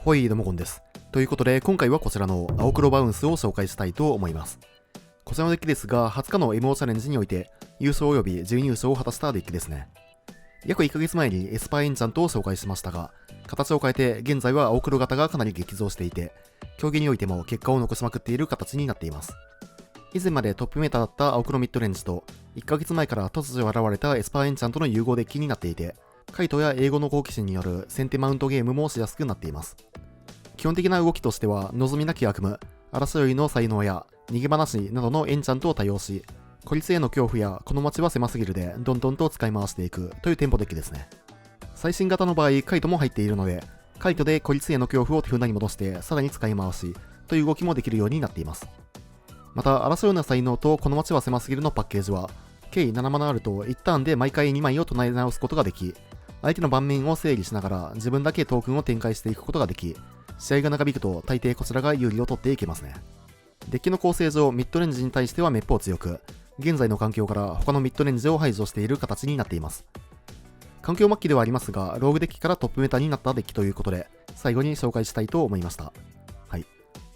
ほい、どうもゴンです。ということで、今回はこちらの青黒バウンスを紹介したいと思います。こちらのデッキですが、20日の MO チャレンジにおいて、優勝及び準優勝を果たしたデッキですね。約1ヶ月前にエスパーエンチャントを紹介しましたが、形を変えて、現在は青黒型がかなり激増していて、競技においても結果を残しまくっている形になっています。以前までトップメーターだった青黒ミッドレンジと、1ヶ月前から突如現れたエスパーエンチャントの融合デッキになっていて、カイトや英語の好奇心による先手マウントゲームもしやすくなっています。基本的な動きとしては、望みなき悪夢、争いの才能や逃げ話などのエンチャントを多用し、孤立への恐怖やこの街は狭すぎるでどんどんと使い回していくというテンポデッキですね。最新型の場合、カイトも入っているので、カイトで孤立への恐怖を手札に戻してさらに使い回しという動きもできるようになっています。また、争いの才能とこの街は狭すぎるのパッケージは、計7マナあると1ターンで毎回2枚を唱え直すことができ、相手の盤面を整理しながら自分だけトークンを展開していくことができ、試合が長引くと大抵こちらが有利を取っていけますね。デッキの構成上、ミッドレンジに対してはめっぽう強く、現在の環境から他のミッドレンジを排除している形になっています。環境末期ではありますが、ローグデッキからトップメタになったデッキということで、最後に紹介したいと思いました。はい。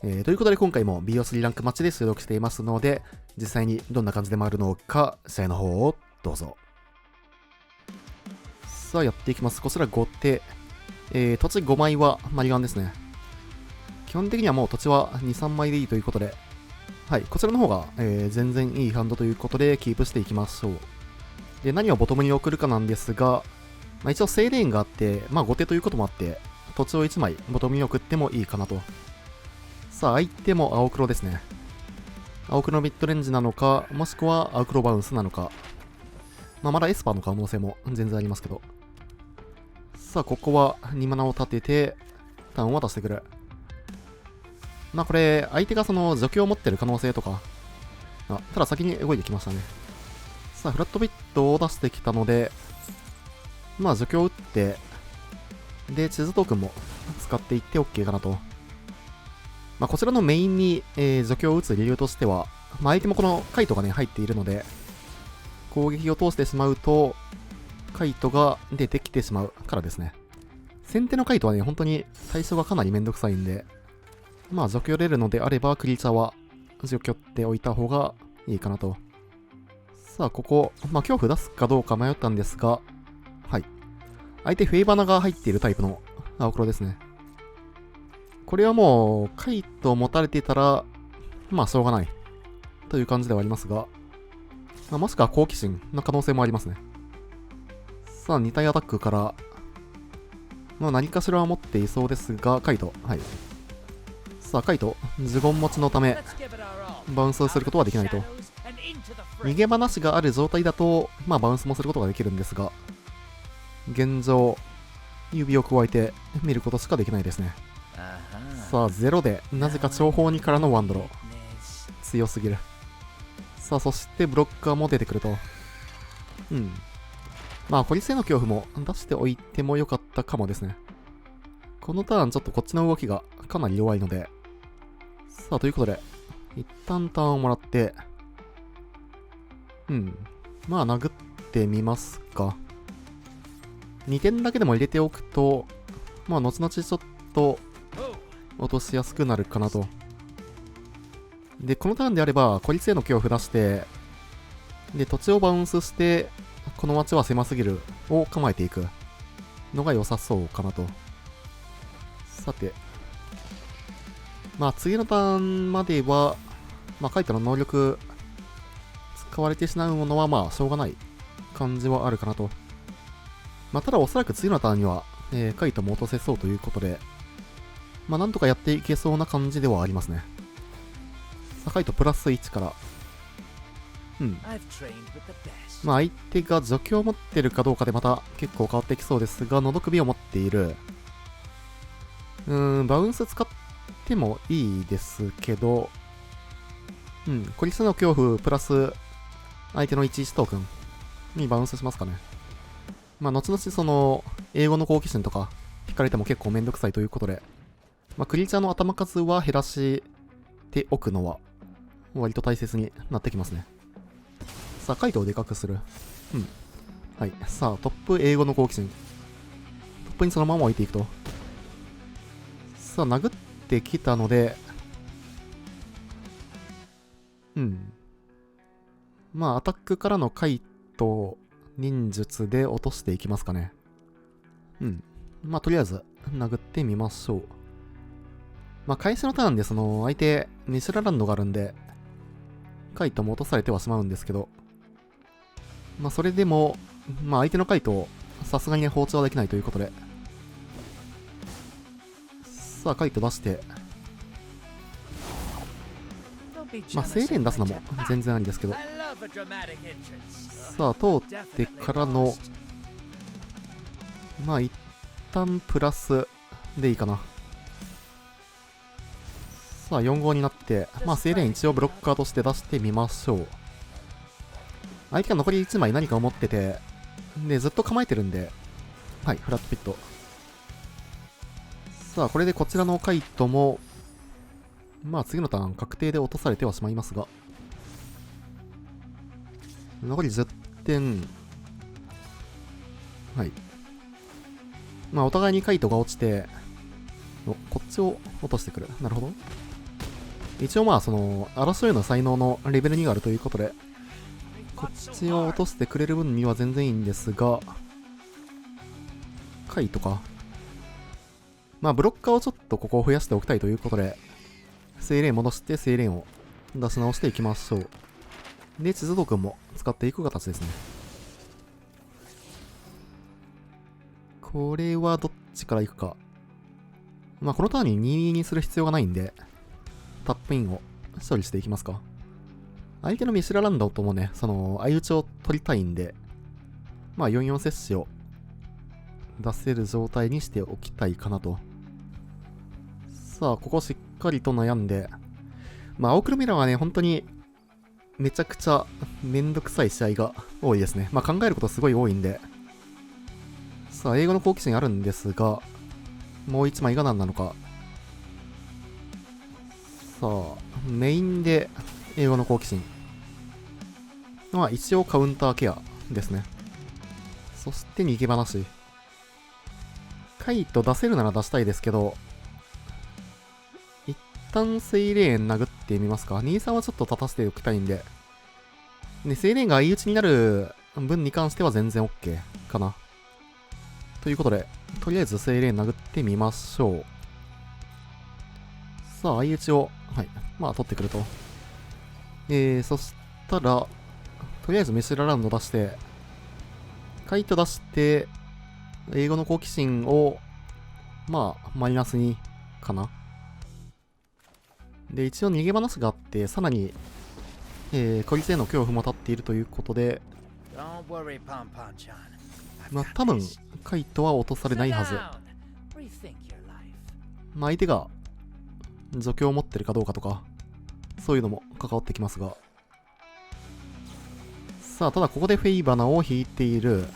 ということで今回も BO3 ランクマッチで収録していますので、実際にどんな感じで回るのか、試合の方をどうぞ。さあやっていきます。こちら後手。土地5枚はマリガンですね。基本的にはもう土地は2、3枚でいいということで、はい、こちらの方が、全然いいハンドということでキープしていきましょう。で、何をボトムに送るかなんですが、一応セイレーンがあって、後手ということもあって、土地を1枚ボトムに送ってもいいかなと。さあ、相手も青黒ですね。青黒ミッドレンジなのか、もしくは青黒バウンスなのか。まだエスパーの可能性も全然ありますけど。さあ、ここは2マナを立てて、ターンを渡してくる。これ、相手がその除去を持ってる可能性とか、ただ先に動いてきましたね。さあ、フラットビットを出してきたので、除去を打って、で、地図トークンも使っていって OK かなと。こちらのメインに、除去を打つ理由としては、相手もこのカイトがね、入っているので、攻撃を通してしまうと、カイトが出てきてしまうからですね。先手のカイトはね、本当に対処がかなりめんどくさいんで、除去れるのであれば、クリーチャーは除去っておいた方がいいかなと。さあ、ここ、恐怖出すかどうか迷ったんですが、はい。相手フェイバナが入っているタイプの青黒ですね。これはもう、カイト持たれていたら、しょうがない。という感じではありますが、もしくは好奇心の可能性もありますね。さあ、2体アタックから、何かしらは持っていそうですが、カイト、はい。さあ、カイト、呪言持ちのため、バウンスをすることはできないと。逃げ話がある状態だと、バウンスもすることができるんですが、現状、指を加えて見ることしかできないですね。さあ、0で、なぜか長方2からのワンドロ。強すぎる。さあ、そしてブロッカーも出てくると。孤立への恐怖も出しておいてもよかったかもですね。このターンちょっとこっちの動きがかなり弱いので、さあ、ということで、一旦ターンをもらって、殴ってみますか。2点だけでも入れておくと、後々ちょっと落としやすくなるかなと。で、このターンであれば、孤立への恐怖出して、で、土地をバウンスして、この街は狭すぎるを構えていくのが良さそうかなと。さて、次のターンまでは、カイトの能力使われてしまうものはしょうがない感じはあるかなと。ただおそらく次のターンには、カイトも落とせそうということで、なんとかやっていけそうな感じではありますね。さあ、カイトプラス1から。相手が除去を持ってるかどうかでまた結構変わってきそうですが、喉首を持っている。バウンス使ってもいいですけど、孤立の恐怖プラス相手の11トークンにバウンスしますかね。後々その、英語の好奇心とか引かれても結構めんどくさいということで、クリーチャーの頭数は減らしておくのは割と大切になってきますね。さあ、カイトをでかくする。はい。さあ、トップ英語の好奇心。トップにそのまま置いていくと。さあ、殴ってきたので、まあ、アタックからの回と忍術で落としていきますかね。まあ、とりあえず、殴ってみましょう。まあ、開始のターンで、相手、ミシュラランドがあるんで、カイトも落とされてはしまうんですけど、まあ、それでも、まあ、相手のカイトをさすがに放置はできないということで、さあ、カイト出して、まあ、セイレーン出すのも全然ありですけど、さあ、通ってからの、まあ、一旦プラスでいいかな。さあ、4号になって、まあ、セイレーン一応ブロッカーとして出してみましょう。相手が残り1枚何かを持ってて、で、ずっと構えてるんで、はい、フラットピット。さあ、これでこちらのカイトも、まあ、次のターン確定で落とされてはしまいますが、残り10点。はい。まあ、お互いにカイトが落ちて、こっちを落としてくる。なるほど。一応まあ、争いの才能のレベル2があるということで、こっちを落としてくれる分には全然いいんですが、カイトか。まあ、ブロッカーをちょっとここを増やしておきたいということで、セイレーン戻してセイレーンを出し直していきましょう。で、地図トークンも使っていく形ですね。これはどっちから行くか。まあ、このターンに2にする必要がないんで、タップインを処理していきますか。相手のミシュラランドともね、相打ちを取りたいんで、まあ、4-4接種を出せる状態にしておきたいかなと。さあ、ここしっかりと悩んで、まあ、青黒ミラーはね、本当にめちゃくちゃめんどくさい試合が多いですね。まあ、考えることすごい多いんで。さあ、英語の好奇心あるんですが、もう1枚が何なのか。さあ、メインで英語の好奇心。まあ、一応カウンターケアですね。そして逃げ話。カイト出せるなら出したいですけど、一旦セイレーン殴ってみますか。23はちょっと立たせておきたいんで。で、セイレーンが相打ちになる分に関しては全然 OK かな。ということで、とりあえずセイレーン殴ってみましょう。さあ、相打ちを、はい、まあ取ってくると。そしたら、とりあえずミシュラランド出して、カイト出して、英語の好奇心を、まあ、マイナスに、かな。で、一応逃げ話があって、さらに、孤立への恐怖も立っているということで、まあ、多分、カイトは落とされないはず。まあ、相手が、除去を持ってるかどうかとか、そういうのも関わってきますが。さあ、ただここでフェイバナを引いている。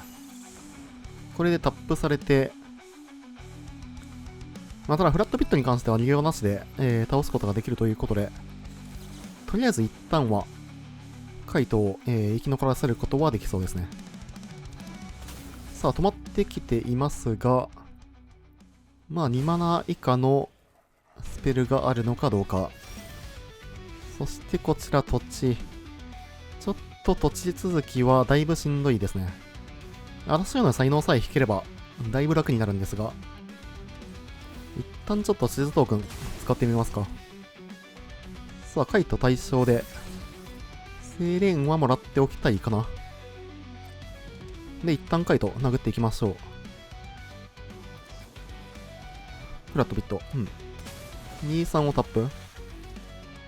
これでタップされて、まあ、ただフラットピットに関しては逃げようなしで、倒すことができるということで、とりあえず一旦は、カイトを、生き残らせることはできそうですね。さあ、止まってきていますが、まあ、2マナ以下のスペルがあるのかどうか。そしてこちら土地。ちょっと土地続きはだいぶしんどいですね。争いの才能さえ引ければ、だいぶ楽になるんですが、一旦ちょっと地図トークン使ってみますか。さあ、カイト対象で、セイレーンはもらっておきたいかな。で、一旦カイト殴っていきましょう。フラットビット。23をタップ。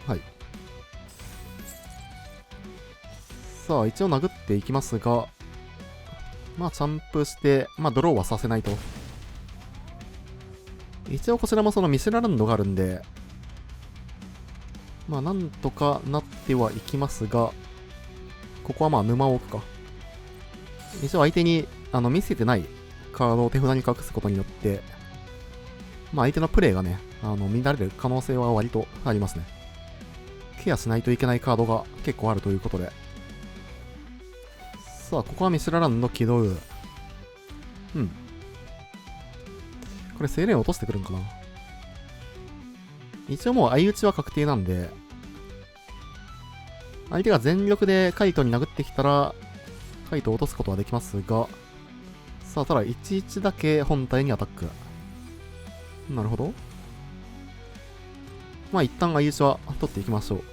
はい。さあ、一応殴っていきますが、まあ、チャンプして、まあ、ドローはさせないと。一応こちらもそのミシュラランドがあるんで、まあ、なんとかなってはいきますが、ここはまあ、沼を置くか。一応相手に、見せてないカードを手札に隠すことによって、まあ、相手のプレイがね、乱れる可能性は割とありますね。ケアしないといけないカードが結構あるということで。さあ、ここはミシュラランド起動。これ、セイレーン落としてくるんかな。一応もう相打ちは確定なんで、相手が全力でカイトに殴ってきたら、カイトを落とすことはできますが、さあ、ただ11だけ本体にアタック。なるほど。まあ一旦相打ちは取っていきましょう。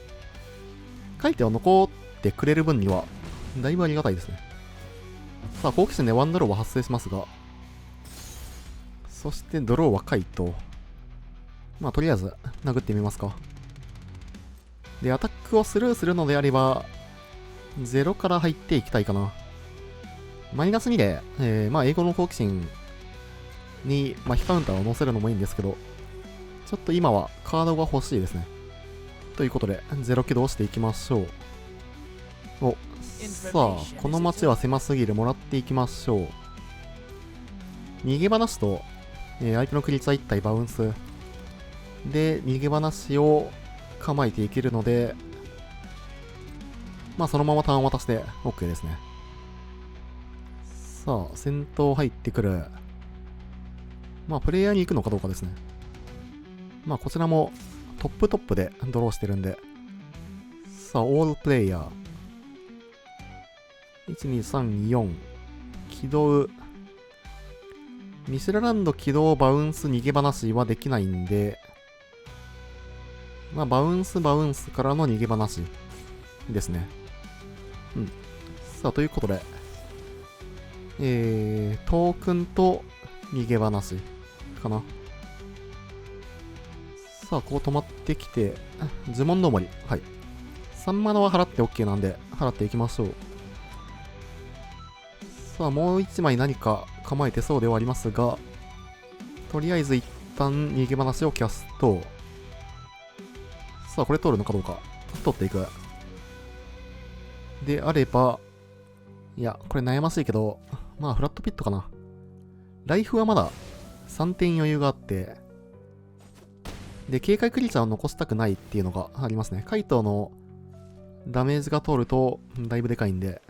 カイトは残ってくれる分には、だいぶありがたいですね。さあ、好奇心でワンドローは発生しますが、そしてドローはカイト。まあとりあえず殴ってみますか。で、アタックをスルーするのであれば、0から入っていきたいかな。マイナス2で、まあ英語の好奇心に麻痺カウンターを乗せるのもいいんですけど、ちょっと今はカードが欲しいですね。ということで、0起動していきましょう。お、さあ、この街は狭すぎる。もらっていきましょう。逃げ話と、相手のクリーチャー1体バウンス。で、逃げ話を構えていけるので、まあそのままターン渡して OK ですね。さあ、戦闘入ってくる。まあプレイヤーに行くのかどうかですね。まあこちらもトップでドローしてるんで。さあ、オールプレイヤー。1、2、3、4。起動。ミシェラランド起動、バウンス、逃げ話はできないんで、まあバウンスからの逃げ話ですね。うん。さあ、ということで、トークンと逃げ話かな。さあ、こう止まってきて、呪文の森。はい。3マナは払って OK なんで、払っていきましょう。さあ、もう1枚何か構えてそうではありますが、とりあえず一旦逃げ話をキャスト。さあ、これ通るのかどうか。取っていく。であれば、いや、これ悩ましいけど、まあ、フラットピットかな。ライフはまだ3点余裕があって、で、警戒クリーチャーを残したくないっていうのがありますね。カイトのダメージが通るとだいぶでかいんで。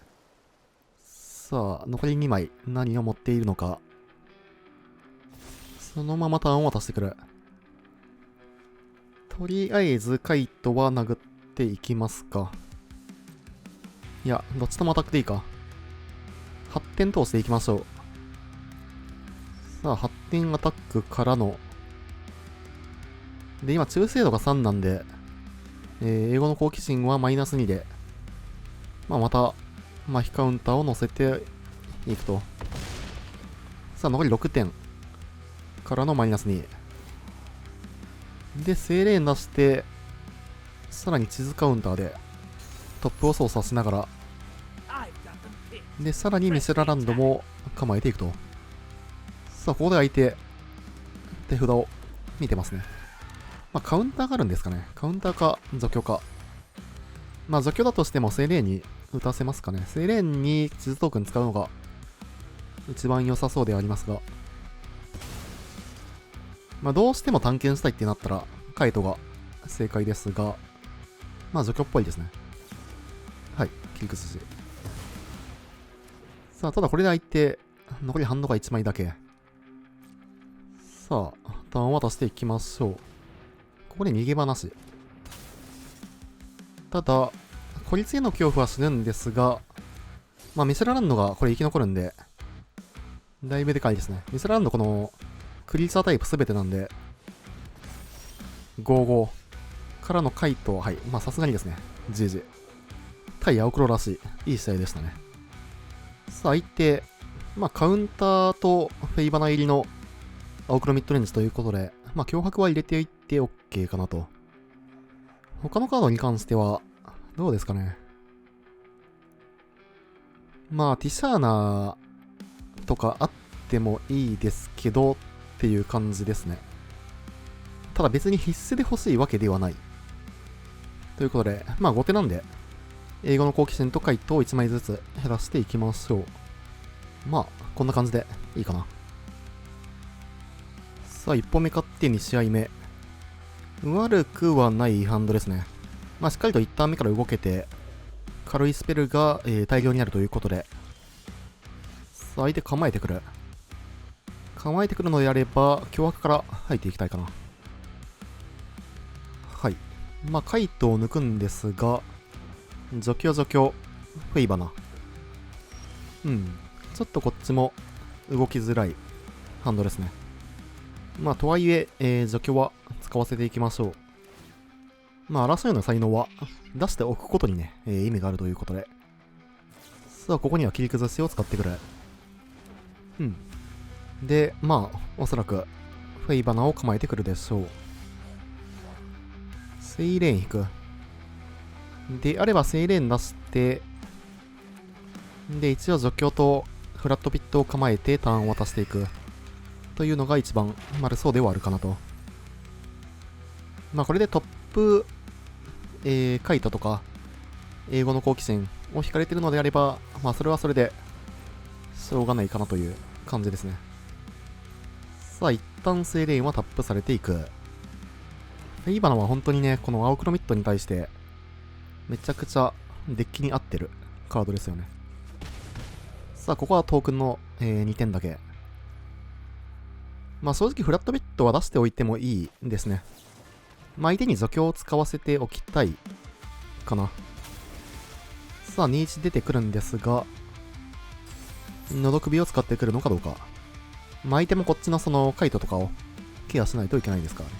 さあ、残り2枚何を持っているのか。そのままターンを渡してくる。とりあえずカイトは殴っていきますか。いや、どっちともアタックでいいか。8点通していきましょう。さあ、8点アタックからの。で、今、中精度が3なんで、英語の好奇心はマイナス2で、まあ、また、麻痺カウンターを乗せていくと。さあ、残り6点からのマイナス2。で、精霊出して、さらに地図カウンターでトップを操作しながら、で、さらにミセラランドも構えていくと。さあ、ここで相手、手札を見てますね。まあ、カウンターがあるんですかね。カウンターか、除去か。まあ、除去だとしても、精霊に打たせますかね。精霊に地図トークン使うのが一番良さそうではありますが。まあ、どうしても探検したいってなったら、カイトが正解ですが、まあ、除去っぽいですね。はい、切り崩し。さあ、ただこれで相手、残りハンドが1枚だけ。さあ、ターンを渡していきましょう。ここで逃げ話。ただ、孤立への恐怖は死ぬんですが、まあ、ミセラランドがこれ生き残るんで、だいぶでかいですね。ミセラランドこの、クリーチャータイプ全てなんで、55からのカイト、はい。まあ、さすがにですね。GG。対青黒らしい、いい試合でしたね。さあ、相手、まあ、カウンターとフェイバナ入りの青黒ミッドレンジということで、まあ、脅迫は入れていって OK かなと。他のカードに関しては、どうですかね。まあ、ティシャーナとかあってもいいですけどっていう感じですね。ただ別に必須で欲しいわけではない。ということで、まあ後手なんで、英語の好奇心と回答を1枚ずつ減らしていきましょう。まあ、こんな感じでいいかな。さあ、1本目勝って2試合目。悪くはないハンドですね。まあ、しっかりと1ターン目から動けて、軽いスペルが、大量にあるということで。さあ、相手構えてくる。構えてくるのであれば、凶悪から入っていきたいかな。まあ、カイトを抜くんですが、除去除去、フェイバナ。ちょっとこっちも動きづらいハンドですね。まあ、とはいえ、除去は使わせていきましょう。まあ、争いの才能は出しておくことにね、意味があるということで。さあ、ここには切り崩しを使ってくれ。で、まあ、おそらく、フェイバナを構えてくるでしょう。セイレーン引く。であれば、セイレーン出して、で、一応除去とフラットピットを構えてターンを渡していく。というのが一番丸そうではあるかなと。まあ、これでトップ、カイトとか、英語の好奇心を引かれているのであれば、まあ、それはそれで、しょうがないかなという感じですね。さあ、一旦セイレーンはタップされていく。フェイバナは本当にね、この青黒ミットに対して、めちゃくちゃデッキに合ってるカードですよね。さあ、ここはトークンの、2点だけ。まあ正直フラットビットは出しておいてもいいですね。まあ相手に除去を使わせておきたいかな。さあ、2-1出てくるんですが、のど首を使ってくるのかどうか。まあ相手もこっちのそのカイトとかをケアしないといけないですからね。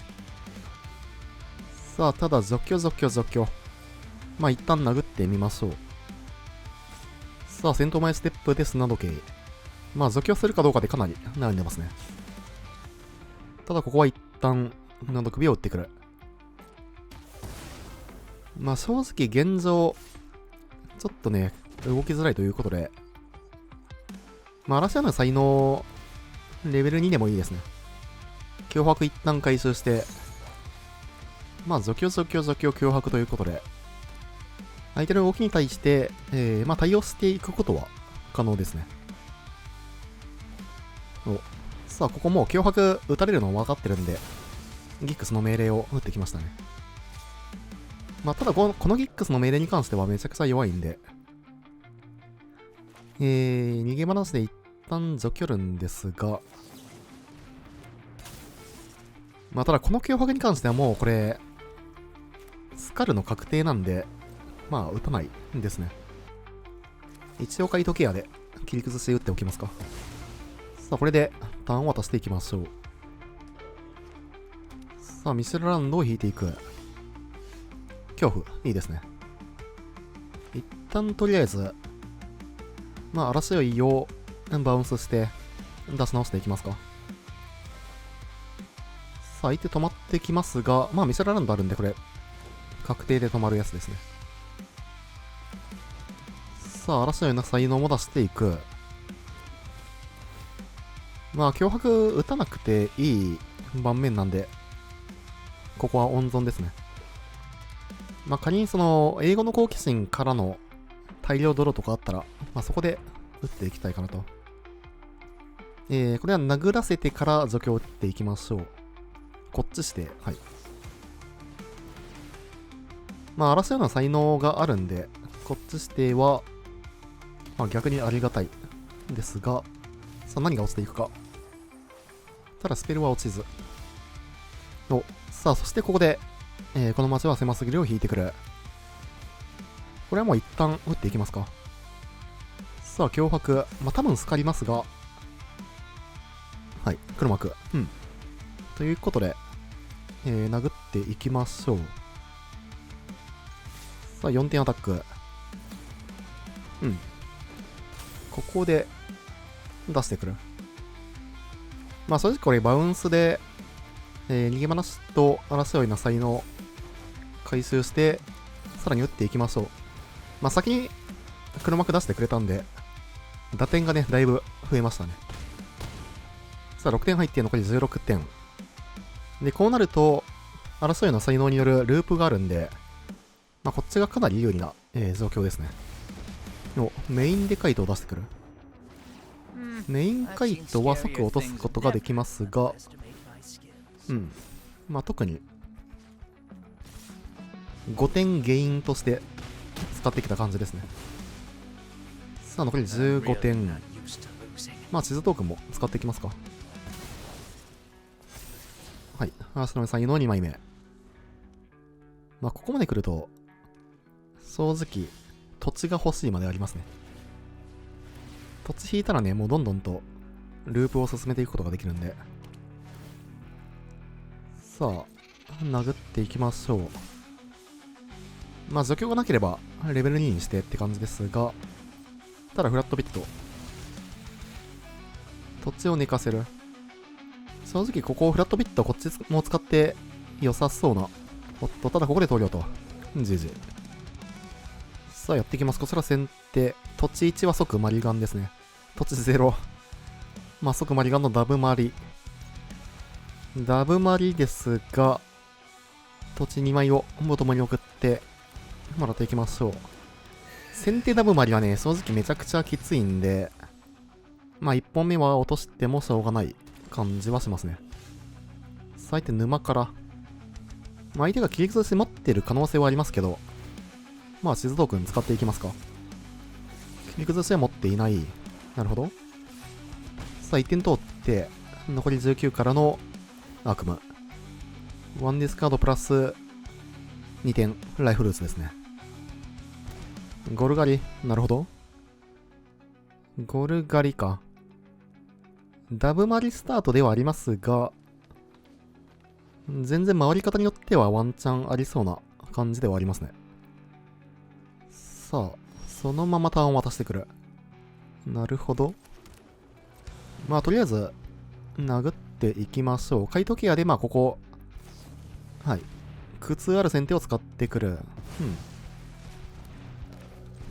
さあ、ただ除去除去除去。まあ一旦殴ってみましょう。さあ、戦闘前ステップで砂時計。まあ除去するかどうかでかなり悩んでますね。ただここは一旦のど首を打ってくる。まあ正直現状ちょっとね動きづらいということで、まあ嵐山の才能レベル2でもいいですね。脅迫一旦回収して、まあ除去除去除去脅迫ということで、相手の動きに対して、まあ対応していくことは可能ですね。さあ、ここもう脅迫打たれるの分かってるんで、ギックスの命令を打ってきましたね。まあ、ただこのギックスの命令に関してはめちゃくちゃ弱いんで、逃げ話で一旦除去るんですが、まあ、ただこの脅迫に関してはもうこれ、スカルの確定なんで、まあ、打たないんですね。一応カイトケアで切り崩して打っておきますか。さあ、これでターンを渡していきましょう。さあ、ミシェルランドを引いていく。恐怖、いいですね。一旦とりあえず、まあ、嵐酔いをバウンスして出し直していきますか。さあ、相手止まってきますが、まあ、ミシェルランドあるんで、これ、確定で止まるやつですね。さあ、嵐酔いの才能も出していく。まあ、脅迫打たなくていい盤面なんで、ここは温存ですね。まあ、仮にその、英語の好奇心からの大量ドローとかあったら、まあ、そこで打っていきたいかなと。これは殴らせてから除去を打っていきましょう。こっちして、はい。まあ、嵐ような才能があるんで、こっちしては、まあ、逆にありがたいですが、さあ、何が落ちていくか。ただ、スペルは落ちず。さあ、そしてここで、この街は狭すぎるを引いてくる。これはもう一旦打っていきますか。さあ、脅迫。まあ、多分スカりますが、はい、黒幕。ということで、殴っていきましょう。さあ、4点アタック。ここで、出してくる。まあ、正直これ、バウンスで、逃げ話と争いの才能回収して、さらに打っていきましょう。まあ、先に黒幕出してくれたんで、打点がね、だいぶ増えましたね。さあ、6点入って残り16点。で、こうなると、争いの才能によるループがあるんで、まあ、こっちがかなり有利な、状況ですね。メインでカイトを出してくる。メインカイトは即落とすことができますが、まあ特に5点ゲインとして使ってきた感じですね。さあ残り15点。まあ地図トークンも使っていきますか。はい。足の才能2枚目。まあ、ここまで来ると、正直、土地が欲しいまでありますね。土地引いたらね、もうどんどんと、ループを進めていくことができるんで。さあ、殴っていきましょう。まあ、除去がなければ、レベル2にしてって感じですが、ただフラットビット。土地を寝かせる。正直ここをフラットビットこっちも使って良さそうな。おっと、ただここで投了と。GG。さあやっていきます。こちら先手。土地1は即マリガンですね。土地0。まあ即マリガンのダブマリ。ダブマリですが、土地2枚を元に送ってもらっていきましょう。先手ダブマリはね、正直めちゃくちゃきついんで、まあ1本目は落としてもしょうがない感じはしますね。相手沼から。まあ相手が切り崩し持ってる可能性はありますけど、まあ静道君使っていきますか。切り崩しは持っていない。なるほど。さあ1点通って、残り19からの悪夢。1ディスカードプラス2点、ライフルーツですね。ゴルガリ、なるほど。ゴルガリか。ダブマリスタートではありますが、全然回り方によってはワンチャンありそうな感じではありますね。さあ、そのままターンを渡してくる。なるほど。まあ、とりあえず、殴っていきましょう。怪盗ケアで、まあ、ここ、はい。苦痛ある先手を使ってくる。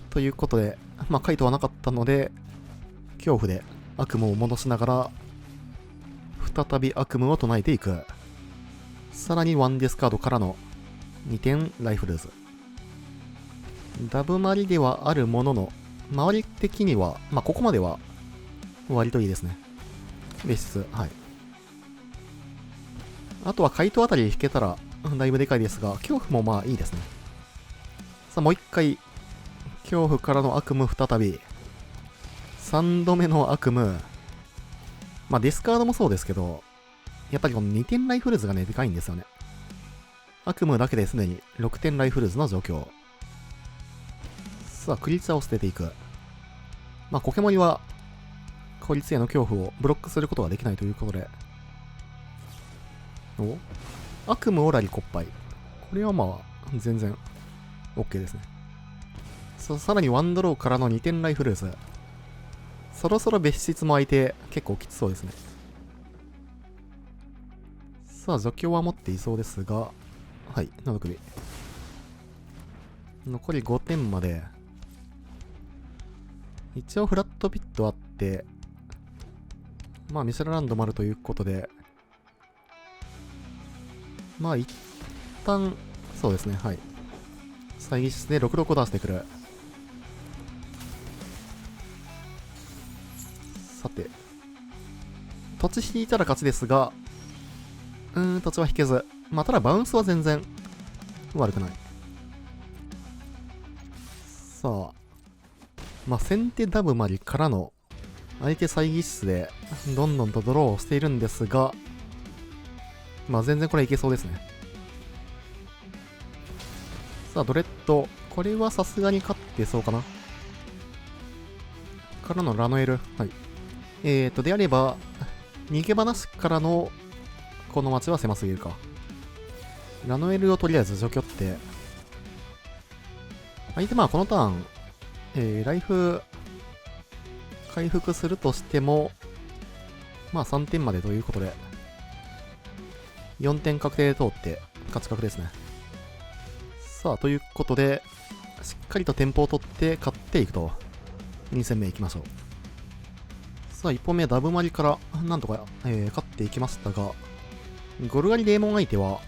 ということで、まあ、怪盗はなかったので、恐怖で悪夢を戻しながら、再び悪夢を唱えていく。さらにワンディスカードからの2点ライフルーズ。ダブマリではあるものの、周り的には、まあ、ここまでは割といいですね。別室、はい。あとは怪盗あたり引けたらだいぶでかいですが、恐怖もまあいいですね。さあもう一回、恐怖からの悪夢再び。3度目の悪夢。まあディスカードもそうですけど、やっぱりこの2点ライフルーズがね、でかいんですよね。悪夢だけですでに6点ライフルーズの状況。さあ、クリーチャーを捨てていく。まあ、コケモリは、孤立への恐怖をブロックすることができないということで。お悪夢オラリコッパイ。これはまあ、全然、OK ですね。さらにワンドローからの2点ライフルーズ。そろそろ別室も空いて、結構きつそうですね。さあ、除去は持っていそうですが、はい、7首。残り5点まで。一応フラットピットあって、まあミシェルランドもあるということで、まあ一旦、そうですね、はい。再現室で66を出してくる。さて、土地引いたら勝ちですが、土地は引けず。まあただバウンスは全然悪くない。さあ、まあ先手ダブマリからの相手猜疑室でどんどんとドローをしているんですが、まあ全然これいけそうですね。さあドレッド、これはさすがに勝ってそうかな。からのラノエル、はい。であれば、逃げ話からのこの街は狭すぎるか。ラノエルをとりあえず除去って、相手まあこのターン、ライフ回復するとしても、まあ3点までということで、4点確定で通って勝ち確ですね。さあ、ということで、しっかりとテンポを取って勝っていくと、2戦目いきましょう。さあ、1本目はダブマリからなんとか、勝っていきましたが、ゴルガリデーモン相手は、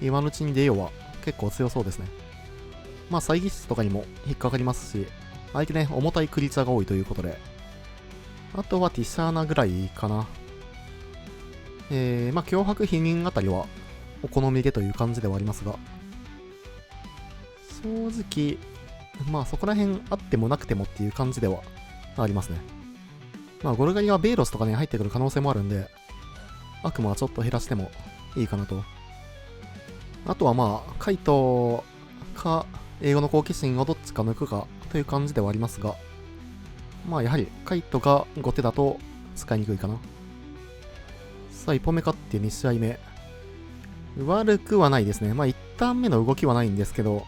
今のうちにデヨは結構強そうですね。まあ、猜疑室とかにも引っかかりますし、相手ね、重たいクリーチャーが多いということで、あとはティシャーナぐらいかな。まあ、脅迫否認あたりはお好みでという感じではありますが、正直、まあそこら辺あってもなくてもっていう感じではありますね。まあゴルガリはベイロスとかね入ってくる可能性もあるんで、悪魔はちょっと減らしてもいいかなと。あとはまあ、カイトか、英語の好奇心をどっちか抜くかという感じではありますが、まあやはりカイトが後手だと使いにくいかな。さあ、一歩目勝って2試合目。悪くはないですね。まあ1ターン目の動きはないんですけど、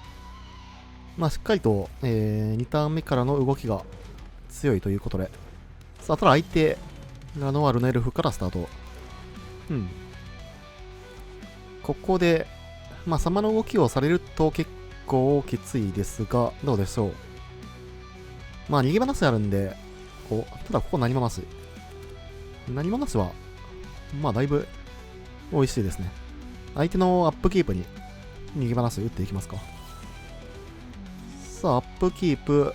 まあしっかりと、2ターン目からの動きが強いということで。さあ、ただ相手、ラノワールのエルフからスタート。ここで、まあ様の動きをされると結構きついですが、どうでしょう。まあ逃げ話あるんで、ただここ何もなし。何もなしは、まあだいぶ美味しいですね。相手のアップキープに逃げ話打っていきますか。さあ、アップキープ、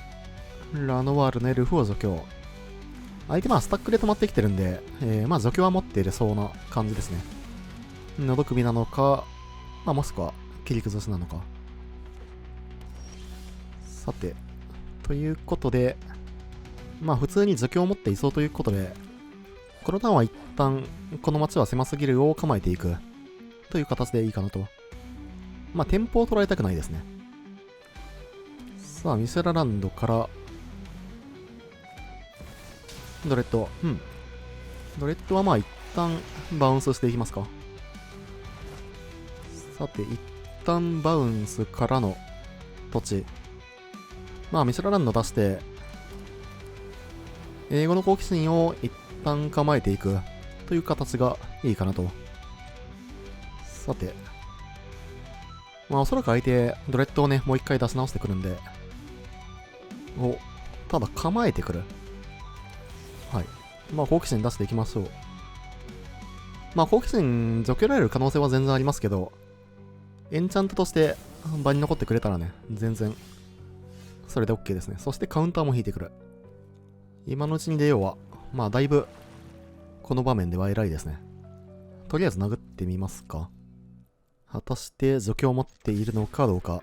ラノワールのエルフを除去。相手まあスタックで止まってきてるんで、まあ除去は持っているそうな感じですね。のど首なのか、まあもしくは切り崩しなのか。さて、ということで、まあ普通に除去を持っていそうということで、このターンは一旦、この街は狭すぎるを構えていくという形でいいかなと。まあ、テンポを捉えたくないですね。さあ、ミシェラランドから、ドレッド。ドレッドはまあ一旦バウンスしていきますか。さて、一旦バウンスからの土地。まあ、ミシェラランド出して、英語の好奇心を一旦構えていくという形がいいかなと。さて。まあおそらく相手、ドレッドをね、もう一回出し直してくるんで。ただ構えてくる。はい。まあ好奇心出していきましょう。まあ好奇心除けられる可能性は全然ありますけど、エンチャントとして場に残ってくれたらね、全然、それで OK ですね。そしてカウンターも引いてくる。今のうちに出ようは、まあだいぶ、この場面では偉いですね。とりあえず殴ってみますか。果たして除去を持っているのかどうか。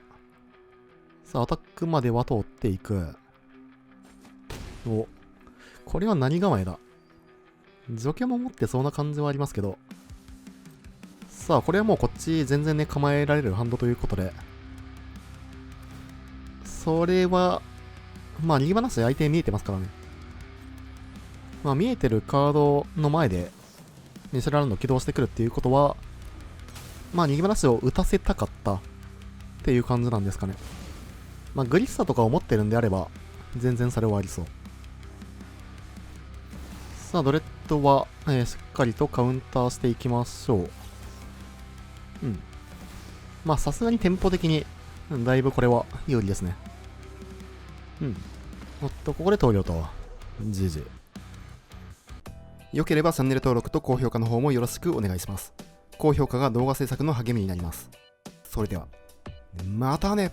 さあ、アタックまでは通っていく。これは何構えだ。除去も持ってそうな感じはありますけど。さあ、これはもうこっち全然ね、構えられるハンドということで。それは、まあ逃げ話相手見えてますからね。まあ見えてるカードの前で、ミシェラランド起動してくるっていうことは、まあ逃げ話を打たせたかったっていう感じなんですかね。まあグリッサとかを持ってるんであれば、全然それはありそう。さあ、ドレッドは、しっかりとカウンターしていきましょう。まあさすがにテンポ的に、だいぶこれは有利ですね。ここで投了と。GG。良ければチャンネル登録と高評価の方もよろしくお願いします。高評価が動画制作の励みになります。それでは、またね。